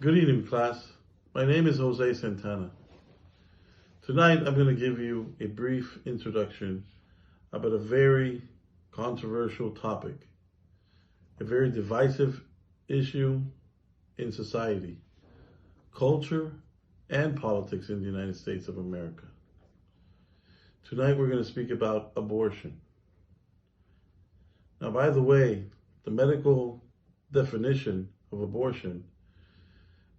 Good evening, class. My name is Jose Santana. Tonight, I'm going to give you a brief introduction about a very controversial topic, a very divisive issue in society, culture, and politics in the United States of America. Tonight, we're going to speak about abortion. Now, by the way, the medical definition of abortion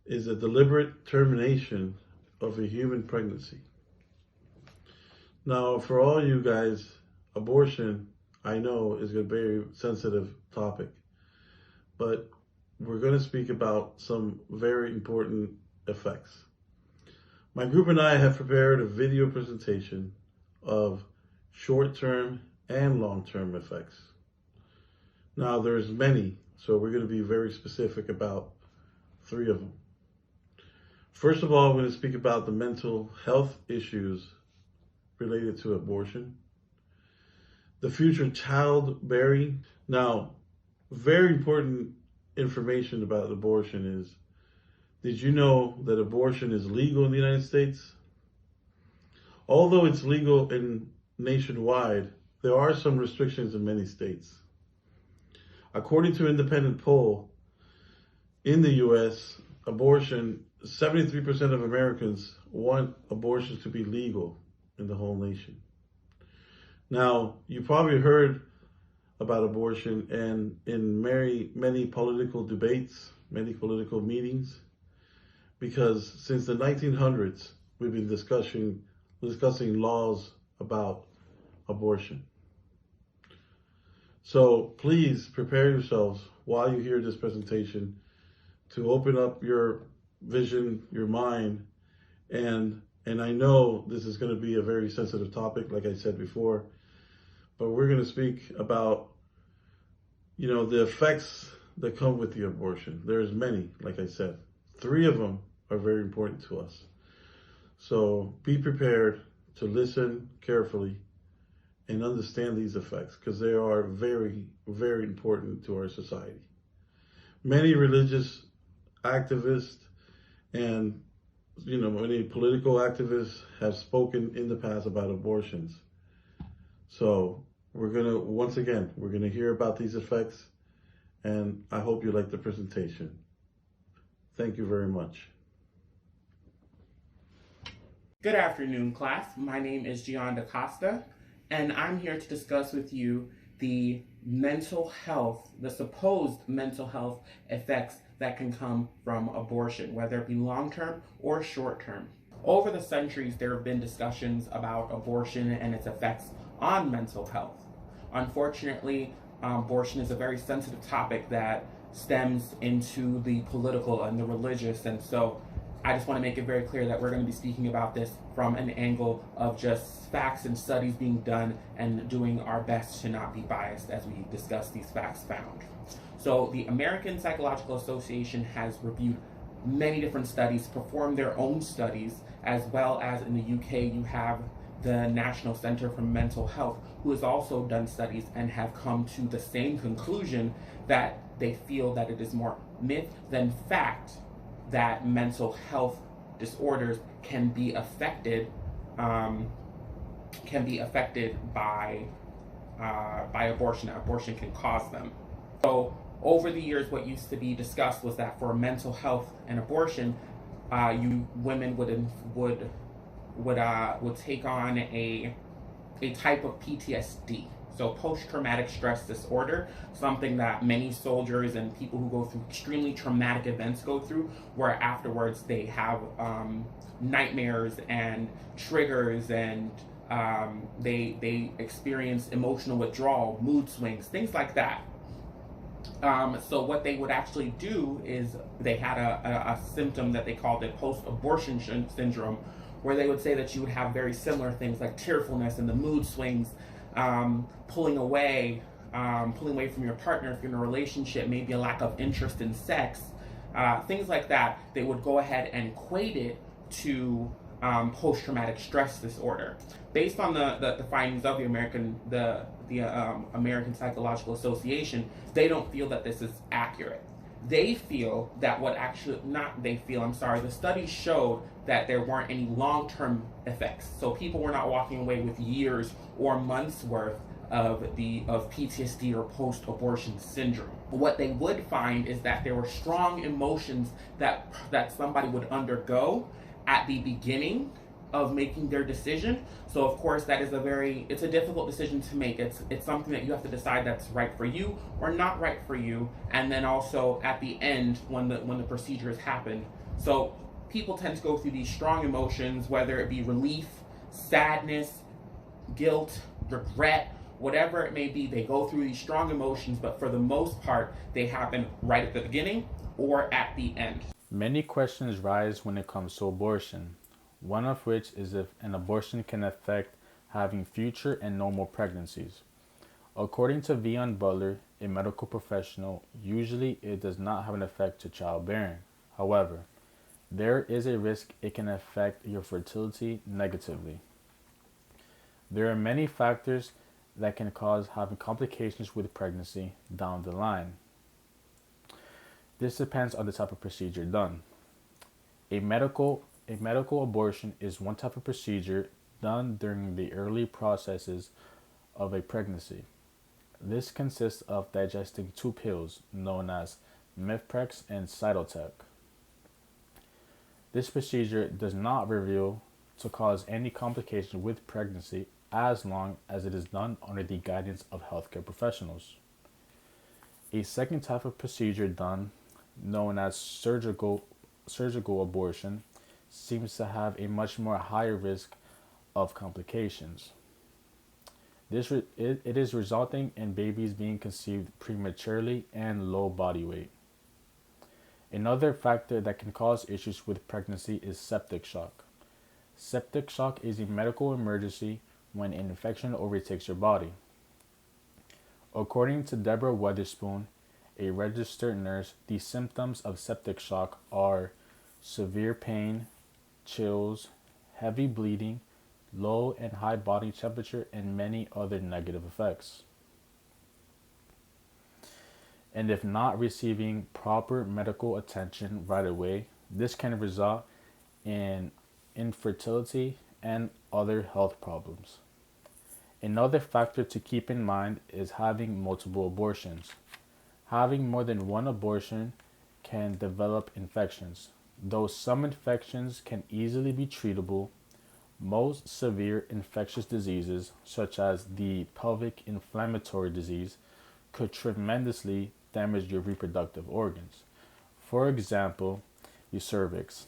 is a deliberate termination of a human pregnancy. Now, for all you guys, abortion, I know, is a very sensitive topic, but we're going to speak about some very important effects. My group and I have prepared a video presentation of short-term and long-term effects. Now, there's many, so we're going to be very specific about 3 of them. First of all, I'm going to speak about the mental health issues related to abortion, the future childbearing. Now, very important information about abortion is, did you know that abortion is legal in the United States? Although it's legal nationwide, there are some restrictions in many states. According to an independent poll in the U.S., 73% of Americans want abortions to be legal in the whole nation. Now, you probably heard about abortion and in many political debates, many political meetings, because since the 1900s, we've been discussing laws about abortion. So please prepare yourselves while you hear this presentation to open up your vision, your mind, and I know this is going to be a very sensitive topic, like I said before, but we're going to speak about, the effects that come with the abortion. There's many, like I said. 3 of them are very important to us. So be prepared to listen carefully and understand these effects, because they are very, very important to our society. Many religious activists and many political activists have spoken in the past about abortions. So we're going to hear about these effects, and I hope you like the presentation. Thank you very much. Good afternoon, class. My name is Jion-Paul Dacosta, and I'm here to discuss with you the supposed mental health effects that can come from abortion, whether it be long-term or short-term. Over the centuries, there have been discussions about abortion and its effects on mental health. Unfortunately, abortion is a very sensitive topic that stems into the political and the religious, and so I just want to make it very clear that we're going to be speaking about this from an angle of just facts and studies being done and doing our best to not be biased as we discuss these facts found. So the American Psychological Association has reviewed many different studies, performed their own studies, as well as in the UK you have the National Center for Mental Health, who has also done studies and have come to the same conclusion that they feel that it is more myth than fact that mental health disorders can be affected by abortion. Abortion can cause them. So over the years, what used to be discussed was that for mental health and abortion, women would take on a type of PTSD. So post-traumatic stress disorder, something that many soldiers and people who go through extremely traumatic events go through, where afterwards they have nightmares and triggers, and they experience emotional withdrawal, mood swings, things like that. So what they would actually do is they had a symptom that they called it post-abortion syndrome, where they would say that you would have very similar things like tearfulness and the mood swings, pulling away from your partner if you're in a relationship, maybe a lack of interest in sex, things like that. They would go ahead and equate it to post-traumatic stress disorder. Based on the findings of the American Psychological Association, they don't feel that this is accurate. They feel that what actually, not they feel, I'm sorry, the study showed that there weren't any long term effects. So people were not walking away with years or months worth of PTSD or post abortion syndrome. What they would find is that there were strong emotions that somebody would undergo at the beginning of making their decision. So of course that is it's a difficult decision to make. It's something that you have to decide that's right for you or not right for you, and then also at the end when the procedure has happened. So people tend to go through these strong emotions, whether it be relief, sadness, guilt, regret, whatever it may be. They go through these strong emotions, but for the most part they happen right at the beginning or at the end. Many questions rise when it comes to abortion, one of which is if an abortion can affect having future and normal pregnancies. According to Vion Butler, a medical professional, usually it does not have an effect to childbearing. However, there is a risk it can affect your fertility negatively. There are many factors that can cause having complications with pregnancy down the line. This depends on the type of procedure done. A medical abortion is one type of procedure done during the early processes of a pregnancy. This consists of digesting two pills known as Mifeprex and Cytotec. This procedure does not reveal to cause any complication with pregnancy as long as it is done under the guidance of healthcare professionals. A second type of procedure done, known as surgical abortion, seems to have a much more higher risk of complications. It is resulting in babies being conceived prematurely and low body weight. Another factor that can cause issues with pregnancy is septic shock. Septic shock is a medical emergency when an infection overtakes your body. According to Deborah Weatherspoon, a registered nurse, the symptoms of septic shock are severe pain, chills, heavy bleeding, low and high body temperature, and many other negative effects. And if not receiving proper medical attention right away, this can result in infertility and other health problems. Another factor to keep in mind is having multiple abortions. Having more than one abortion can develop infections. Though some infections can easily be treatable, most severe infectious diseases, such as the pelvic inflammatory disease, could tremendously damage your reproductive organs. For example, your cervix.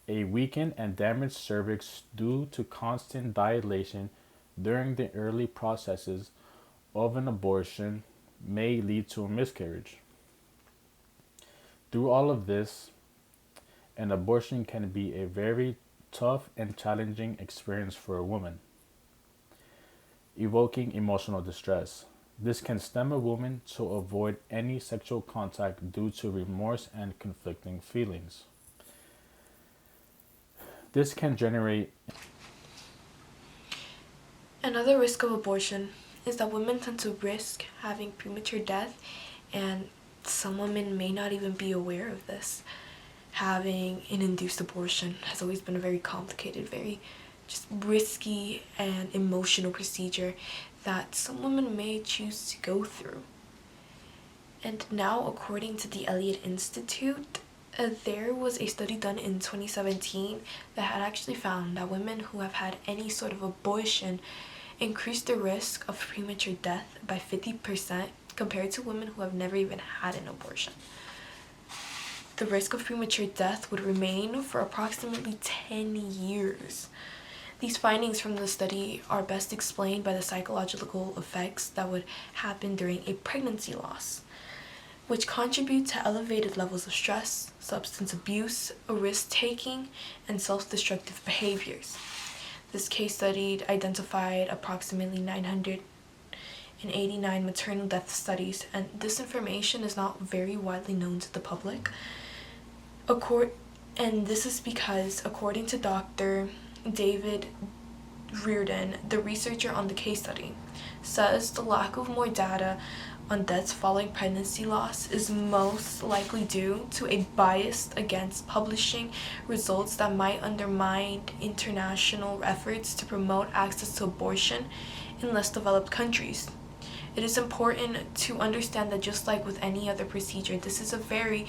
A weakened and damaged cervix due to constant dilation during the early processes of an abortion may lead to a miscarriage. Through all of this, an abortion can be a very tough and challenging experience for a woman, evoking emotional distress. This can stem a woman to avoid any sexual contact due to remorse and conflicting feelings. This can generate. Another risk of abortion is that women tend to risk having premature death, and some women may not even be aware of this. Having an induced abortion has always been a very complicated, very just risky and emotional procedure that some women may choose to go through. And now, according to the Elliott Institute, there was a study done in 2017 that had actually found that women who have had any sort of abortion increase the risk of premature death by 50% compared to women who have never even had an abortion. The risk of premature death would remain for approximately 10 years. These findings from the study are best explained by the psychological effects that would happen during a pregnancy loss, which contribute to elevated levels of stress, substance abuse, risk-taking, and self-destructive behaviors. This case study identified approximately 989 maternal death studies, and this information is not very widely known to the public. And this is because, according to Dr. David Reardon, the researcher on the case study, says the lack of more data on deaths following pregnancy loss is most likely due to a bias against publishing results that might undermine international efforts to promote access to abortion in less developed countries. It is important to understand that just like with any other procedure, this is a very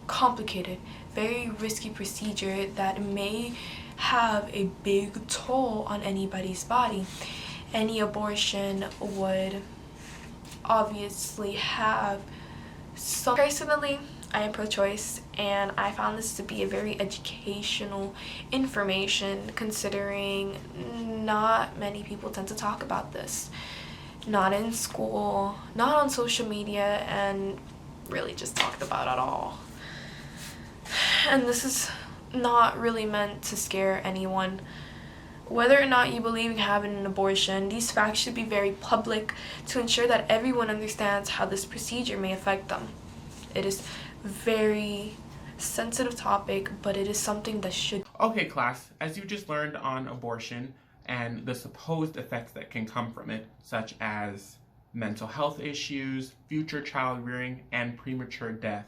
complicated, very risky procedure that may have a big toll on anybody's body. Any abortion would obviously have some. Personally, I am pro-choice, and I found this to be a very educational information, considering not many people tend to talk about this. Not in school, not on social media, and really just talked about at all. And this is not really meant to scare anyone. Whether or not you believe in having an abortion, these facts should be very public to ensure that everyone understands how this procedure may affect them. It is a very sensitive topic, but it is something that should... Okay, class, as you just learned on abortion and the supposed effects that can come from it, such as mental health issues, future child rearing, and premature death.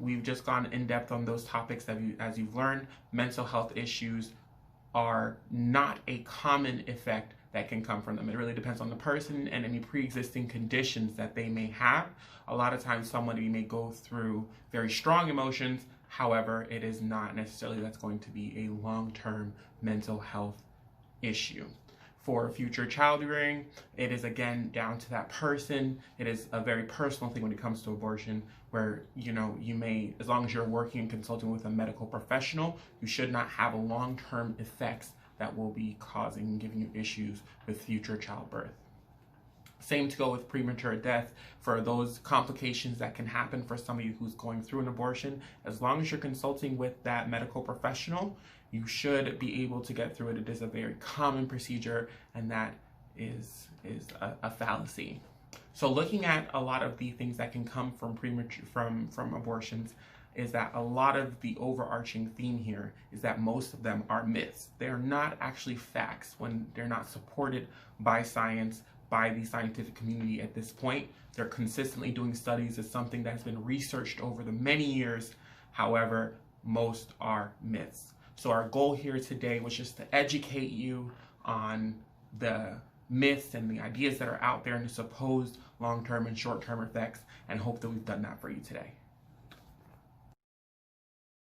We've just gone in depth on those topics. As you've learned, mental health issues are not a common effect that can come from them. It really depends on the person and any pre-existing conditions that they may have. A lot of times somebody may go through very strong emotions. However, it is not necessarily that's going to be a long-term mental health issue. For future child rearing, it is again down to that person. It is a very personal thing when it comes to abortion, where you may, as long as you're working and consulting with a medical professional, you should not have long-term effects that will be causing and giving you issues with future childbirth. Same to go with premature death. For those complications that can happen for somebody who's going through an abortion, as long as you're consulting with that medical professional, you should be able to get through it. It is a very common procedure, and that is a fallacy. So looking at a lot of the things that can come from from abortions, is that a lot of the overarching theme here is that most of them are myths. They're not actually facts when they're not supported by science, by the scientific community at this point. They're consistently doing studies. It's something that's been researched over the many years. However, most are myths. So our goal here today was just to educate you on the myths and the ideas that are out there and the supposed long-term and short-term effects, and hope that we've done that for you today.